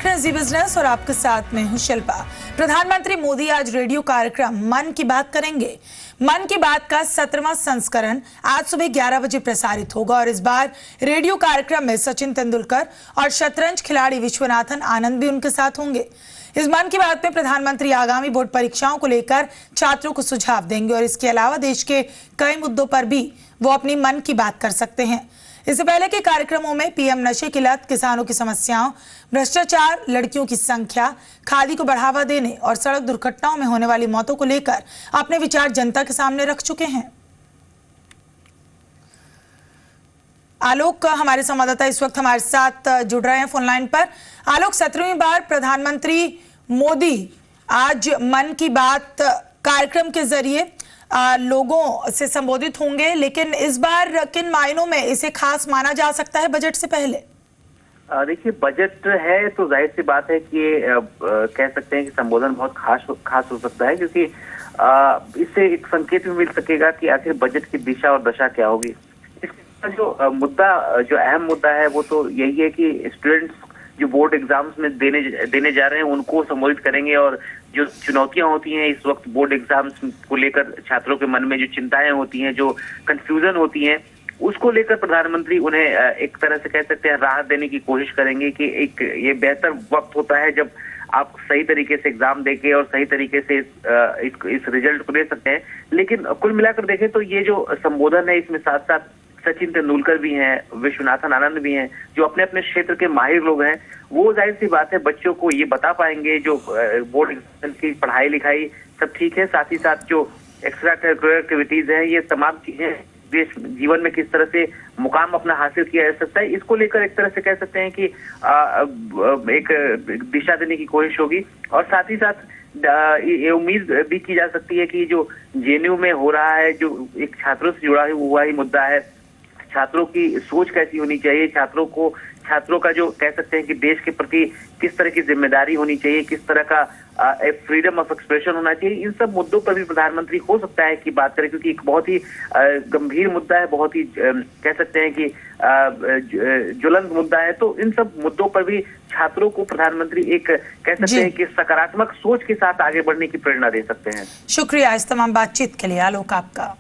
देख रहे हैं जी बिजनेस और आपके साथ मैं हूं शिल्पा। प्रधानमंत्री मोदी आज रेडियो कार्यक्रम मन की बात करेंगे। मन की बात का 17वां संस्करण आज सुबह 11 बजे प्रसारित होगा और इस बार रेडियो कार्यक्रम में सचिन तेंदुलकर और शतरंज खिलाड़ी विश्वनाथन आनंद भी उनके साथ होंगे। इस मन की बात में प्रधानमंत्री आगामी बोर्ड परीक्षाओं को लेकर छात्रों को सुझाव देंगे और इसके अलावा देश के कई मुद्दों पर भी वो अपनी मन की बात कर सकते हैं। इससे पहले के कार्यक्रमों में पीएम नशे की लत, किसानों की समस्याओं, भ्रष्टाचार, लड़कियों की संख्या, खादी को बढ़ावा देने और सड़क दुर्घटनाओं में होने वाली मौतों को लेकर अपने विचार जनता के सामने रख चुके हैं। आलोक हमारे संवाददाता इस वक्त हमारे साथ जुड़ रहे हैं फोन लाइन पर। आलोक, 17वीं बार प्रधानमंत्री मोदी आज मन की बात कार्यक्रम के जरिए लोगों से संबोधित होंगे, लेकिन इस बार किन मायनों में इसे खास माना जा सकता है बजट से पहले? देखिए, बजट है तो जाहिर सी बात है कि कह सकते हैं कि संबोधन बहुत खास हो सकता है, क्योंकि इससे एक संकेत भी मिल सकेगा कि आखिर बजट की दिशा और दशा क्या होगी। इसका जो अहम मुद्दा है वो तो यही है कि स्टूडेंट्स जो बोर्ड एग्जाम्स में देने जा रहे हैं उनको संबोधित करेंगे और जो चुनौतियां होती हैं इस वक्त बोर्ड एग्जाम्स को लेकर छात्रों के मन में जो चिंताएं होती हैं, जो कंफ्यूजन होती हैं, उसको लेकर प्रधानमंत्री उन्हें एक तरह से कह सकते हैं राहत देने की कोशिश करेंगे कि एक ये बेहतर वक्त होता है जब आप सही तरीके से एग्जाम देके और सही तरीके से इस रिजल्ट को दे सकते हैं। लेकिन कुल मिलाकर देखें तो ये जो संबोधन है इसमें साथ साथ सचिन तेंदुलकर भी हैं, विश्वनाथन आनंद भी हैं, जो अपने अपने क्षेत्र के माहिर लोग हैं। वो जाहिर सी बात है बच्चों को ये बता पाएंगे जो बोर्ड एग्जाम की पढ़ाई लिखाई सब ठीक है, साथ ही साथ जो एक्स्ट्रा करिकुलर एक्टिविटीज हैं ये तमाम चीजें देश जीवन में किस तरह से मुकाम अपना हासिल किया जा सकता है, इसको लेकर एक तरह से कह सकते हैं कि एक दिशा देने की कोशिश होगी। और साथ ही साथ ये उम्मीद भी की जा सकती है कि जो जेएनयू में हो रहा है, जो एक छात्रों से जुड़ा हुआ ही मुद्दा है, छात्रों की सोच कैसी होनी चाहिए, छात्रों का जो कह सकते हैं कि देश के प्रति किस तरह की जिम्मेदारी होनी चाहिए, किस तरह का फ्रीडम ऑफ एक्सप्रेशन होना चाहिए, इन सब मुद्दों पर भी प्रधानमंत्री हो सकता है कि बात करें, क्योंकि एक बहुत ही गंभीर मुद्दा है, बहुत ही कह सकते हैं कि ज्वलंत मुद्दा है। तो इन सब मुद्दों पर भी छात्रों को प्रधानमंत्री एक कह सकते हैं कि सकारात्मक सोच के साथ आगे बढ़ने की प्रेरणा दे सकते हैं। शुक्रिया इस तमाम बातचीत के लिए आलोक आपका।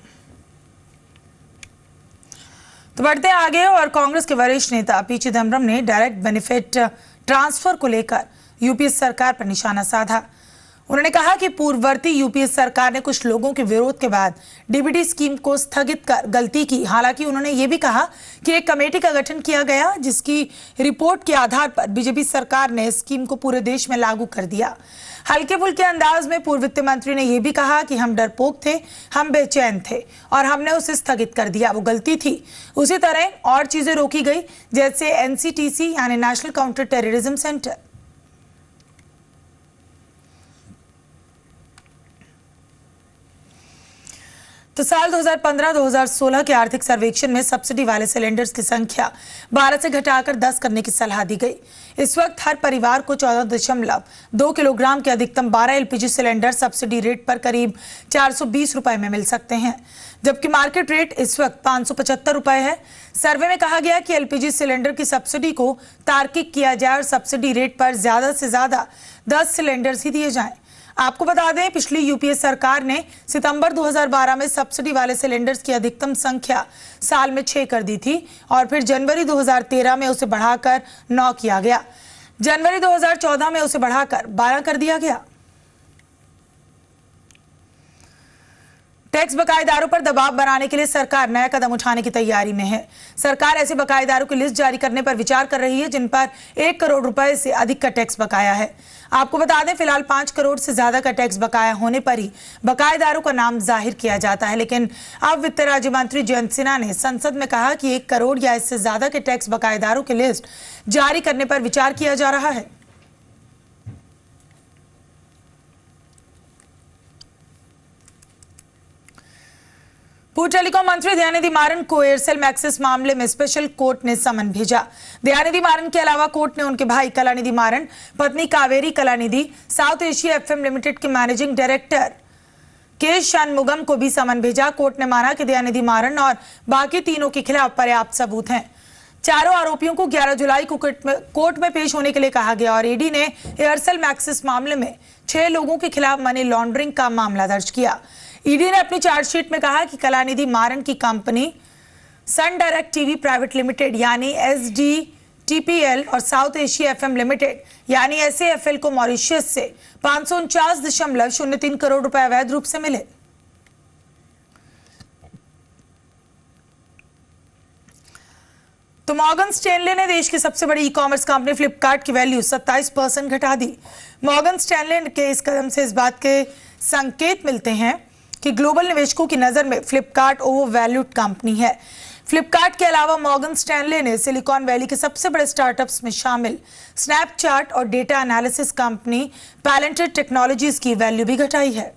तो बढ़ते आगे और कांग्रेस के वरिष्ठ नेता पी चिदम्बरम ने डायरेक्ट बेनिफिट ट्रांसफर को लेकर यूपीए सरकार पर निशाना साधा। उन्होंने कहा कि पूर्ववर्ती यूपीए सरकार ने कुछ लोगों के विरोध के बाद डीबीटी स्कीम को स्थगित कर गलती की। हालांकि उन्होंने ये भी कहा कि एक कमेटी का गठन किया गया जिसकी रिपोर्ट के आधार पर बीजेपी सरकार ने स्कीम को पूरे देश में लागू कर दिया। हल्के फुल्के अंदाज में पूर्व वित्त मंत्री ने यह भी कहा कि हम डरपोक थे, हम बेचैन थे और हमने उसे स्थगित कर दिया, वो गलती थी। उसी तरह और चीजें रोकी गई, जैसे एनसीटीसी यानी नेशनल काउंटर टेररिज्म सेंटर। तो साल 2015-2016 के आर्थिक सर्वेक्षण में सब्सिडी वाले सिलेंडर्स की संख्या 12 से घटाकर 10 करने की सलाह दी गई। इस वक्त हर परिवार को 14.2 किलोग्राम के अधिकतम 12 एलपीजी सिलेंडर सब्सिडी रेट पर करीब 420 रुपए में मिल सकते हैं, जबकि मार्केट रेट इस वक्त 575 रुपए है। सर्वे में कहा गया कि एलपीजी सिलेंडर की सब्सिडी को तार्किक किया जाए और सब्सिडी रेट पर ज्यादा से ज्यादा 10 सिलेंडर ही दिए जाएं। आपको बता दें, पिछली यूपीए सरकार ने सितंबर 2012 में सब्सिडी वाले सिलेंडर्स की अधिकतम संख्या साल में 6 कर दी थी और फिर जनवरी 2013 में उसे बढ़ाकर 9 किया गया। जनवरी 2014 में उसे बढ़ाकर 12 कर दिया गया। टैक्स बकायेदारों पर दबाव बनाने के लिए सरकार नया कदम उठाने की तैयारी में है। सरकार ऐसे बकायेदारों की लिस्ट जारी करने पर विचार कर रही है जिन पर 1 करोड़ रुपए से अधिक का टैक्स बकाया है। आपको बता दें, फिलहाल 5 करोड़ से ज्यादा का टैक्स बकाया होने पर ही बकायेदारों का नाम जाहिर किया जाता है, लेकिन अब वित्त राज्य मंत्री जयंत सिन्हा ने संसद में कहा कि 1 करोड़ या इससे ज्यादा के टैक्स बकायेदारों की लिस्ट जारी करने पर विचार किया जा रहा है। पूर्व टेलीकॉम मंत्री दयानिधि मारन को एयरसेल मैक्सिस मामले में स्पेशल कोर्ट ने समन भेजा। दयानिधि मारन के अलावा कोर्ट ने उनके भाई कलानिधि मारन, पत्नी Kaveri Kalanidhi, south Asia FM limited के मैनेजिंग डायरेक्टर के शनमुगम को भी समन भेजा। कोर्ट ने माना कि दयानिधि मारन और बाकी तीनों के खिलाफ पर्याप्त सबूत हैं। चारों आरोपियों को 11 जुलाई को कोर्ट में पेश होने के लिए कहा गया और ईडी ने एयरसेल मैक्सिस मामले में 6 लोगों के खिलाफ मनी लॉन्ड्रिंग का मामला दर्ज किया। ईडी ने अपनी चार्जशीट में कहा कि कलानिधि मारन की company Sun Direct TV private limited यानी SDTPL और साउथ एशिया FM लिमिटेड यानी SAFL को मॉरिशस से 549.03 करोड़ रुपए अवैध रूप से मिले। तो मॉर्गन स्टैनले ने देश की सबसे बड़ी ई-कॉमर्स कंपनी फ्लिपकार्ट की वैल्यू 27% घटा दी। मॉर्गन स्टैनले के इस कदम से इस बात के संकेत मिलते हैं कि ग्लोबल निवेशकों की नजर में फ्लिपकार्ट ओवर वैल्यूड कंपनी है। फ्लिपकार्ट के अलावा मॉर्गन स्टैनले ने सिलिकॉन वैली के सबसे बड़े स्टार्टअप्स में शामिल स्नैपचैट और data analysis company Palantir technologies की वैल्यू भी घटाई है।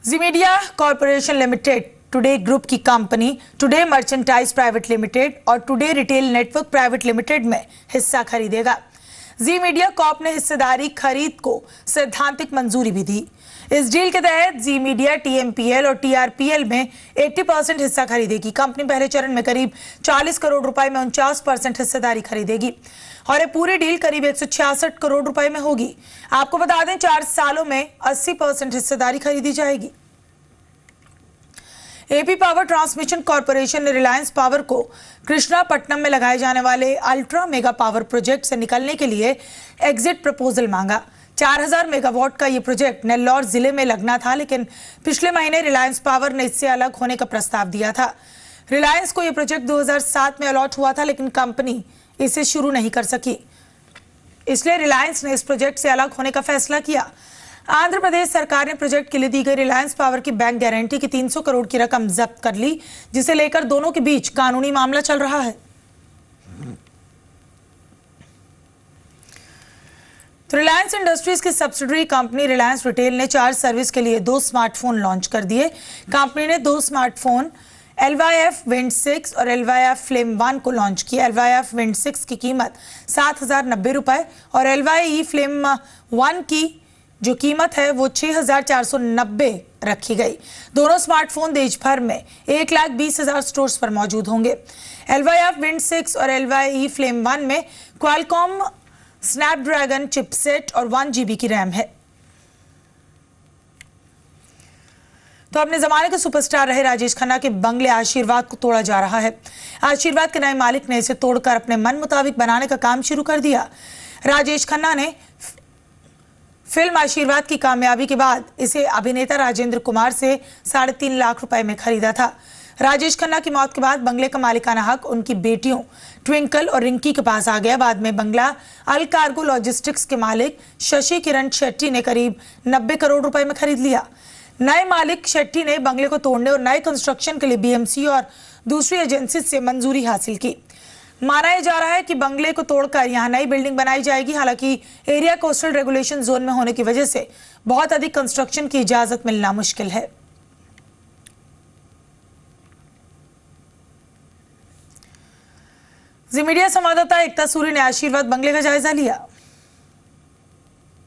Zee media corporation limited today group की company today merchandise private limited और today retail network private limited में हिस्सा खरीदेगा। जी मीडिया कॉर्प ने हिस्सेदारी खरीद को सैद्धांतिक मंजूरी भी दी। इस डील के तहत जी मीडिया TMPL और TRPL में 80% हिस्सा खरीदेगी। कंपनी पहले चरण में करीब 40 करोड़ रुपए में 49% हिस्सेदारी खरीदेगी और ये पूरी डील करीब 166 करोड़ रुपए में होगी। आपको बता दें 4 सालों में 80% हिस्सेदारी खरीदी जाएगी। AP पावर ट्रांसमिशन कॉर्पोरेशन ने रिलायंस पावर को कृष्णापट्टनम में लगाए जाने वाले अल्ट्रा मेगा पावर प्रोजेक्ट से निकलने के लिए एग्जिट प्रपोजल मांगा। 4000 मेगावाट का ये प्रोजेक्ट नेल्लौर जिले में लगना था, लेकिन पिछले महीने रिलायंस पावर ने इससे अलग होने का प्रस्ताव दिया था। रिलायंस को यह प्रोजेक्ट 2007 में अलॉट हुआ था, लेकिन कंपनी इसे शुरू नहीं कर सकी, इसलिए रिलायंस ने इस प्रोजेक्ट से अलग होने का फैसला किया। आंध्र प्रदेश सरकार ने प्रोजेक्ट के लिए दी गई रिलायंस पावर की बैंक गारंटी की 300 करोड़ की रकम जब्त कर ली, जिसे लेकर दोनों के बीच कानूनी मामला चल रहा है। तो रिलायंस इंडस्ट्रीज की सब्सिडरी कंपनी रिलायंस रिटेल ने चार्ज सर्विस के लिए 2 स्मार्टफोन लॉन्च कर दिए। कंपनी ने 2 स्मार्टफोन LYF Wind 6 और LYF Flame 1 को लॉन्च किया। LYF Wind 6 की कीमत 7,090 रुपए और LYE Flame 1 की जो कीमत है वो 6,490 रखी गई। दोनों स्मार्टफोन देश भर में 1,20,000 स्टोर्स पर मौजूद होंगे। LYF Wind 6 और LYE Flame 1 में क्वालकॉम स्नैपड्रैगन चिपसेट और 1 GB की रैम है। तो अपने जमाने के सुपरस्टार रहे राजेश खन्ना के बंगले आशीर्वाद को तोड़ा जा रहा है। आशीर्वाद के नए मालिक ने इसे तोड़कर अपने मन मुताबिक बनाने का काम शुरू कर दिया। राजेश खन्ना ने फिल्म आशीर्वाद की कामयाबी के बाद इसे अभिनेता राजेंद्र कुमार से 3.5 लाख रुपए में खरीदा था। राजेश खन्ना की मौत के बाद बंगले का मालिकाना हक उनकी बेटियों ट्विंकल और रिंकी के पास आ गया। बाद में बंगला अल कार्गो लॉजिस्टिक्स के मालिक शशि किरण शेट्टी ने करीब 90 करोड़ रुपए में खरीद लिया। नए मालिक शेट्टी ने बंगले को तोड़ने और नए कंस्ट्रक्शन के लिए BMC और दूसरी एजेंसी से मंजूरी हासिल की। माना जा रहा है कि बंगले को तोड़कर यहां नई बिल्डिंग बनाई जाएगी। हालांकि एरिया कोस्टल रेगुलेशन जोन में होने की वजह से बहुत अधिक कंस्ट्रक्शन की इजाजत मिलना मुश्किल है। जी मीडिया संवाददाता एकता सूरी ने आशीर्वाद बंगले का जायजा लिया।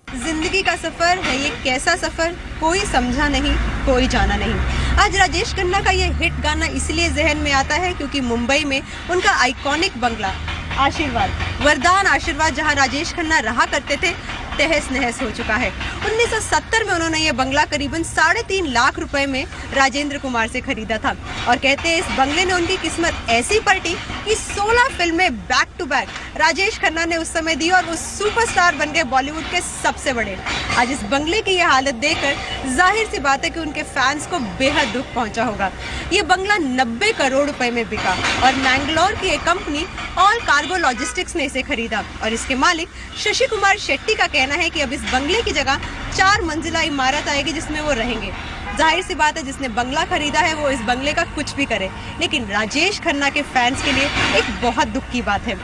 जिंदगी का सफर है ये कैसा सफर, कोई समझा नहीं कोई जाना नहीं। आज राजेश खन्ना का ये हिट गाना इसलिए जहन में आता है क्योंकि मुंबई में उनका आइकॉनिक बंगला आशीर्वाद, वरदान आशीर्वाद, जहां राजेश खन्ना रहा करते थे, तहस नहस हो चुका है। 1970 में उन्होंने ये बंगला करीबन 3.5 लाख रुपए में राजेंद्र कुमार से खरीदा था और कहते हैं इस बंगले ने उनकी किस्मत ऐसी पलटी कि 16 फिल्में back to back Rajesh Khanna ने उस समय दी और वो सुपरस्टार बन गए बॉलीवुड के सबसे बड़े। आज इस बंगले की ये हालत देखकर जाहिर सी बात है कि उनके फैंस को बेहद दुख पहुंचा होगा। ये बंगला 90 करोड़ रुपए में बिका और मैंगलोर की एक कंपनी ऑल कार्गो लॉजिस्टिक्स ने इसे खरीदा और इसके मालिक शशि कुमार शेट्टी का कहना है कि अब इस बंगले की जगह 4 मंजिला इमारत आएगी जिसमें वो रहेंगे। जाहिर सी बात है जिसने बंगला खरीदा है वो इस बंगले का कुछ भी करे, लेकिन राजेश खन्ना के फैंस के लिए एक बहुत दुख की बात है।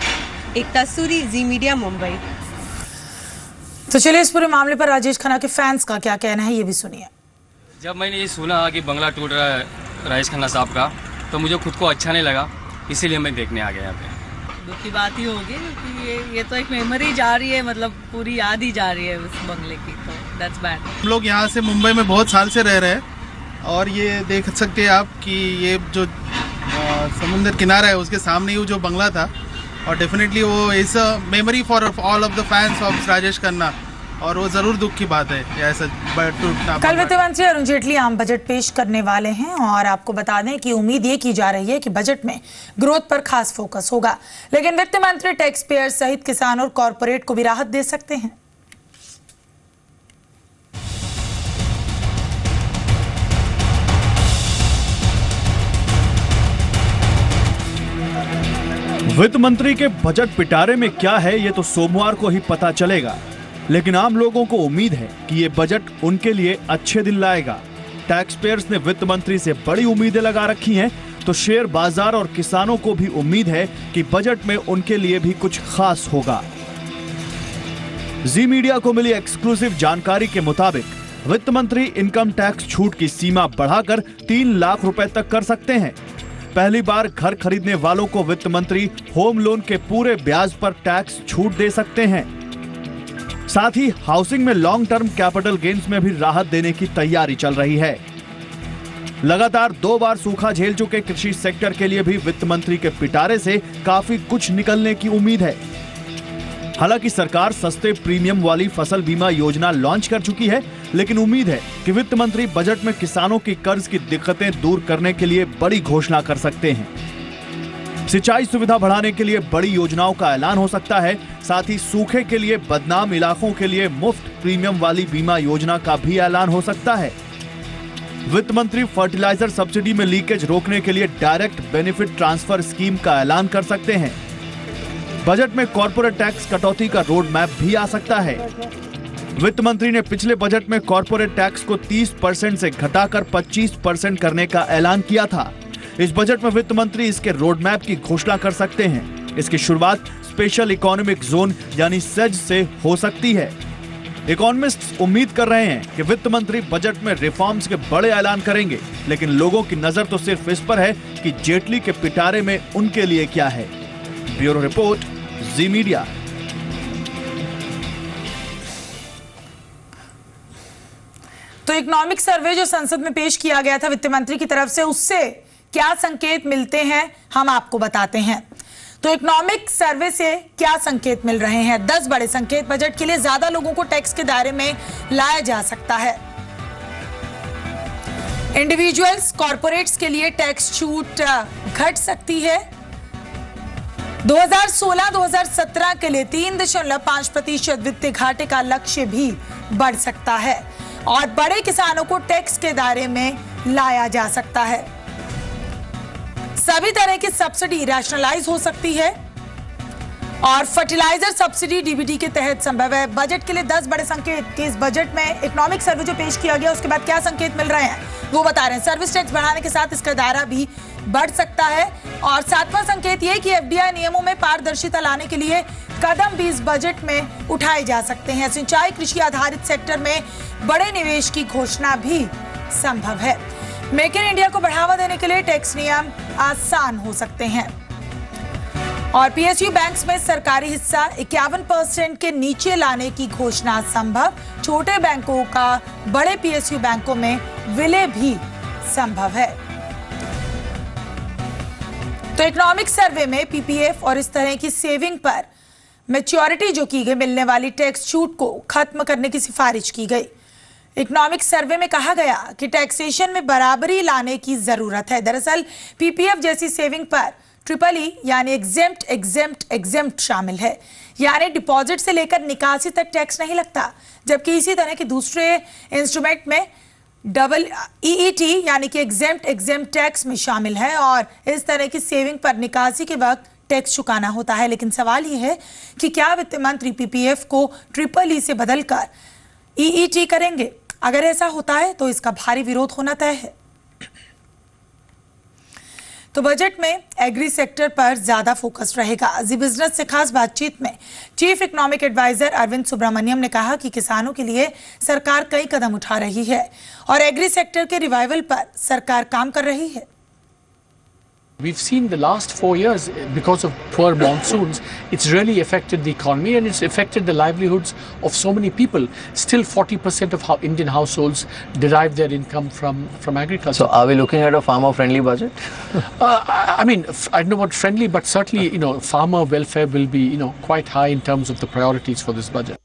एकता सूरी, जी मीडिया, मुंबई। तो चलिए इस पूरे मामले पर राजेश खन्ना के फैंस का क्या कहना है ये भी सुनिए। जब मैंने ये सुना कि बंगला टूट रहा है राजेश खन्ना साहब का, तो मुझे खुद को अच्छा नहीं लगा, इसीलिए मैं देखने आ गया यहाँ पे। दुख की बात ही होगी क्योंकि ये तो एक मेमोरी जा रही है, मतलब पूरी याद ही जा रही है उस बंगले की। तो that's bad. हम लोग यहाँ से मुंबई में बहुत साल से रह रहे हैं और ये देख सकते हैं आप कि ये जो समुंदर किनारा है उसके सामने ही जो बंगला था और डेफिनेटली वो is a memory for all of the fans of Rajesh Khanna और वो ज़रूर दुख की बात है ऐसा टूटना। कल वित्त मंत्री अरुण जेटली आम बजट पेश करने वाले हैं और आपको बता दें कि उम्मीद ये की जा रही है कि बजट में ग्रोथ पर खास फोकस होगा, लेकिन वित्त मंत्री टैक्स पेयर सहित किसान और कॉरपोरेट को भी राहत दे सकते हैं। वित्त मंत्री के बजट पिटारे में क्या है ये तो सोमवार को ही पता चलेगा, लेकिन आम लोगों को उम्मीद है कि ये बजट उनके लिए अच्छे दिन लाएगा। टैक्स पेयर्स ने वित्त मंत्री से बड़ी उम्मीदें लगा रखी हैं, तो शेयर बाजार और किसानों को भी उम्मीद है कि बजट में उनके लिए भी कुछ खास होगा। जी मीडिया को मिली एक्सक्लूसिव जानकारी के मुताबिक वित्त मंत्री इनकम टैक्स छूट की सीमा बढ़ाकर 3 लाख रुपए तक कर सकते हैं। पहली बार घर खरीदने वालों को वित्त मंत्री होम लोन के पूरे ब्याज पर टैक्स छूट दे सकते हैं। साथ ही हाउसिंग में लॉन्ग टर्म कैपिटल गेन्स में भी राहत देने की तैयारी चल रही है। लगातार 2 बार सूखा झेल चुके कृषि सेक्टर के लिए भी वित्त मंत्री के पिटारे से काफी कुछ निकलने की उम्मीद है। हालांकि सरकार सस्ते प्रीमियम वाली फसल बीमा योजना लॉन्च कर चुकी है, लेकिन उम्मीद है कि वित्त मंत्री बजट में किसानों की कर्ज की दिक्कतें दूर करने के लिए बड़ी घोषणा कर सकते हैं। सिंचाई सुविधा बढ़ाने के लिए बड़ी योजनाओं का ऐलान हो सकता है। साथ ही सूखे के लिए बदनाम इलाकों के लिए मुफ्त प्रीमियम वाली बीमा योजना का भी ऐलान हो सकता है। वित्त मंत्री फर्टिलाइजर सब्सिडी में लीकेज रोकने के लिए डायरेक्ट बेनिफिट ट्रांसफर स्कीम का ऐलान कर सकते हैं। बजट में कॉर्पोरेट टैक्स कटौती का रोड मैप भी आ सकता है। वित्त मंत्री ने पिछले बजट में कॉर्पोरेट टैक्स को 30% से घटाकर 25% करने का ऐलान किया था। इस बजट में वित्त मंत्री इसके रोड मैप की घोषणा कर सकते हैं। इसकी शुरुआत स्पेशल इकोनॉमिक जोन यानी सेज से हो सकती है। इकोनॉमिस्ट्स उम्मीद कर रहे हैं कि वित्त मंत्री बजट में रिफॉर्म्स के बड़े ऐलान करेंगे, लेकिन लोगों की नजर तो सिर्फ इस पर है कि जेटली के पिटारे में उनके लिए क्या है। ब्यूरो रिपोर्ट, जी मीडिया। तो इकोनॉमिक सर्वे जो संसद में पेश किया गया था वित्त मंत्री की तरफ से, उससे क्या संकेत मिलते हैं हम आपको बताते हैं। तो इकोनॉमिक सर्वे से क्या संकेत मिल रहे हैं? 10 बड़े संकेत। बजट के लिए ज्यादा लोगों को टैक्स के दायरे में लाया जा सकता है। इंडिविजुअल्स, कॉर्पोरेट्स के लिए टैक्स छूट घट सकती है। 2016-2017 के लिए 3.5% वित्तीय घाटे का लक्ष्य भी बढ़ सकता है और बड़े किसानों को टैक्स के दायरे में लाया जा सकता है। सभी तरह की सब्सिडी रैशनलाइज हो सकती है और फर्टिलाइजर सब्सिडी डीबीटी के तहत संभव है। बजट के लिए 10 बड़े संकेत कि इस बजट में इकोनॉमिक सर्वे जो पेश किया गया उसके बाद क्या संकेत मिल रहे हैं वो बता रहे हैं। सर्विस टैक्स बढ़ाने के साथ इसका दायरा भी बढ़ सकता है और 7वां संकेत ये कि एफडीआई नियमों में पारदर्शिता लाने के लिए कदम भी इस बजट में उठाए जा सकते हैं। सिंचाई कृषि आधारित सेक्टर में बड़े निवेश की घोषणा भी संभव है। मेक इन इंडिया को बढ़ावा देने के लिए टैक्स नियम आसान हो सकते हैं और पीएसयू बैंक्स में सरकारी हिस्सा 51% के नीचे लाने की घोषणा संभव। छोटे बैंकों का बड़े पीएसयू बैंकों में विलय भी संभव है। तो इकोनॉमिक सर्वे में पीपीएफ और इस तरह की सेविंग पर मैच्योरिटी जो की गई मिलने वाली टैक्स छूट को खत्म करने की सिफारिश की गई। इकोनॉमिक सर्वे में कहा गया कि टैक्सेशन में बराबरी लाने की जरूरत है। दरअसल पीपीएफ जैसी सेविंग पर ट्रिपल यानी एग्जेम्प्ट शामिल है, यानी डिपॉजिट से लेकर निकासी तक टैक्स नहीं लगता, जबकि इसी तरह के दूसरे इंस्ट्रूमेंट में डबल ईईटी यानी कि एग्जेम्प्ट टैक्स में शामिल है और इस तरह की सेविंग पर निकासी के वक्त टैक्स चुकाना होता है। लेकिन सवाल यह है कि क्या वित्त मंत्री पीपीएफ को ट्रिपल ई से बदलकर ईईटी करेंगे? अगर ऐसा होता है तो इसका भारी विरोध होना तय है। तो बजट में एग्री सेक्टर पर ज्यादा फोकस रहेगा। जी बिजनेस से खास बातचीत में chief economic adviser Arvind Subramanian ने कहा कि किसानों के लिए सरकार कई कदम उठा रही है और एग्री सेक्टर के रिवाइवल पर सरकार काम कर रही है। We've seen the last 4 years, because of poor monsoons, it's really affected the economy and it's affected the livelihoods of so many people. Still 40% of Indian households derive their income from agriculture. So are we looking at a farmer-friendly budget? I mean, I don't know about friendly, but certainly, farmer welfare will be, quite high in terms of the priorities for this budget.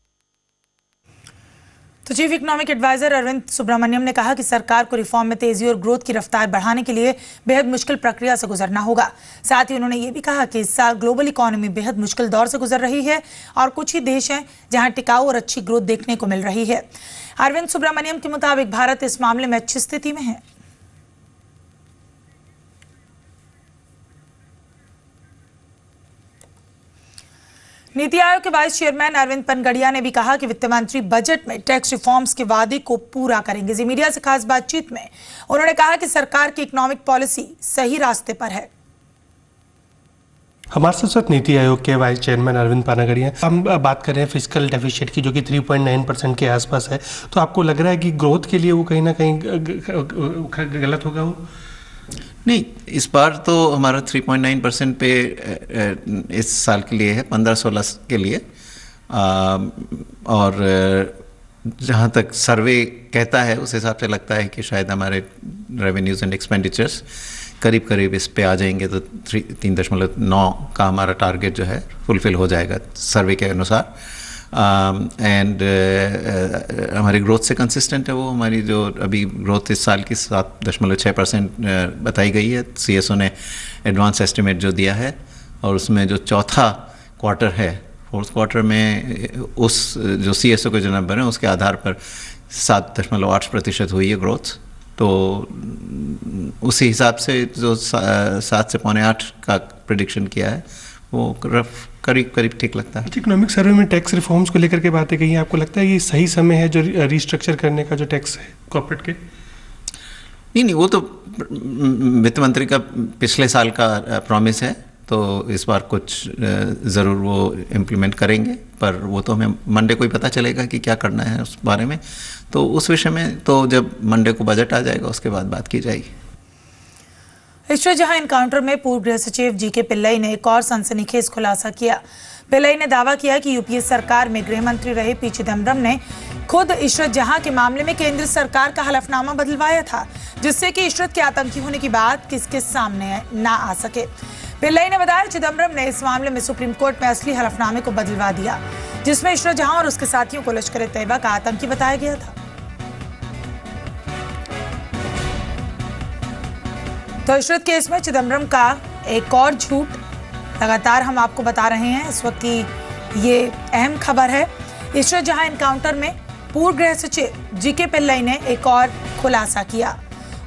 तो chief economic adviser Arvind Subramanian ने कहा कि सरकार को reform में तेजी और growth की रफ्तार बढ़ाने के लिए बेहद मुश्किल प्रक्रिया से गुजरना होगा। साथ ही उन्होंने ये भी कहा कि इस साल ग्लोबल इकोनॉमी बेहद मुश्किल दौर से गुजर रही है और कुछ ही देश हैं जहां टिकाऊ और अच्छी ग्रोथ देखने को मिल रही है। अरविंद सुब्रमण्यम के मुताबिक भारत इस मामले में अच्छी स्थिति में है। नीति आयोग के वाइस चेयरमैन अरविंद पनगड़िया ने भी कहा कि वित्त मंत्री बजट में टैक्स रिफॉर्म्स के वादे को पूरा करेंगे। जी मीडिया से खास बातचीत में उन्होंने कहा कि सरकार की इकोनॉमिक पॉलिसी सही रास्ते पर है। हमारे साथ नीति आयोग के वाइस चेयरमैन अरविंद पनगड़िया। हम बात कर रहे हैं फिस्कल डेफिसिट की, जो कि 3.9% के आसपास है। तो आपको लग रहा है कि ग्रोथ के लिए वो कहीं ना कहीं गलत होगा? वो नहीं, इस बार तो हमारा 3.9% पे इस साल के लिए है, 15-16 के लिए। और जहाँ तक सर्वे कहता है उस हिसाब से लगता है कि शायद हमारे रेवेन्यूज़ एंड एक्सपेंडिचर्स करीब करीब इस पे आ जाएंगे, तो 3.9 का हमारा टारगेट जो है फुलफिल हो जाएगा सर्वे के अनुसार। एंड हमारी ग्रोथ से कंसिस्टेंट है वो। हमारी जो अभी ग्रोथ इस साल की 7.6% बताई गई है। CSO ने एडवांस एस्टिमेट जो दिया है, और उसमें जो चौथा क्वार्टर है, फोर्थ क्वार्टर में उस जो CSO के जो नंबर हैं उसके आधार पर 7.8% हुई है ग्रोथ। तो उसी हिसाब से जो 7 से 7.8 का प्रेडिक्शन किया है वो करीब करीब ठीक लगता है। इकोनॉमिक सर्वे में टैक्स रिफॉर्म्स को लेकर के बातें कही हैं। आपको लगता है कि सही समय है जो रिस्ट्रक्चर करने का, जो टैक्स है कॉर्पोरेट के? नहीं, वो तो वित्त मंत्री का पिछले साल का प्रॉमिस है, तो इस बार कुछ ज़रूर वो इम्प्लीमेंट करेंगे, पर वो तो हमें मंडे को ही पता चलेगा कि क्या करना है उस बारे में। तो उस विषय में तो जब मंडे को बजट आ जाएगा उसके बाद बात की जाएगी। इस जहां एनकाउंटर में पूर्व गृह सचिव जीके पिल्लई ने एक और सनसनीखेज खुलासा किया। पिल्लई ने दावा किया कि यूपीए सरकार में गृह मंत्री रहे पी चिदम्बरम ने खुद इशरत जहां के मामले में केंद्र सरकार का हलफनामा बदलवाया था, जिससे कि इशरत के आतंकी होने की बात किसके सामने ना आ सके। पिल्लई ने बताया चिदम्बरम ने इस मामले में सुप्रीम कोर्ट में असली हलफनामे को बदलवा दिया, जिसमें इशरत जहां और उसके साथियों को लश्कर तैयबा का आतंकी बताया गया था। तो इशरत केस में चिदम्बरम का एक और झूठ लगातार हम आपको बता रहे हैं। इस वक्त की ये अहम खबर है। इशरत जहां एनकाउंटर में पूर्व गृह सचिव जीके पिल्लई ने एक और खुलासा किया।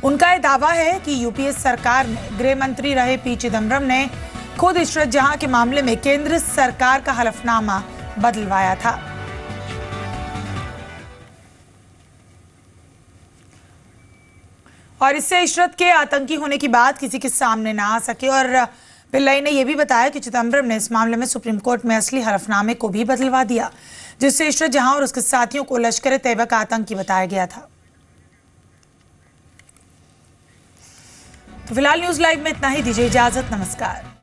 उनका यह दावा है कि यूपीए सरकार में गृह मंत्री रहे पी चिदम्बरम ने खुद इशरत जहां के मामले में केंद्र सरकार का हलफनामा बदलवाया था। और इससे इशरत के आतंकी होने की बात किसी के सामने ना आ सके। और पिल्लई ने यह भी बताया कि चिदम्बरम ने इस मामले में सुप्रीम कोर्ट में असली हलफनामे को भी बदलवा दिया, जिससे इशरत जहां और उसके साथियों को लश्कर तैयबा का आतंकी बताया गया था। तो फिलहाल न्यूज लाइव में इतना ही। दीजिए इजाजत। नमस्कार।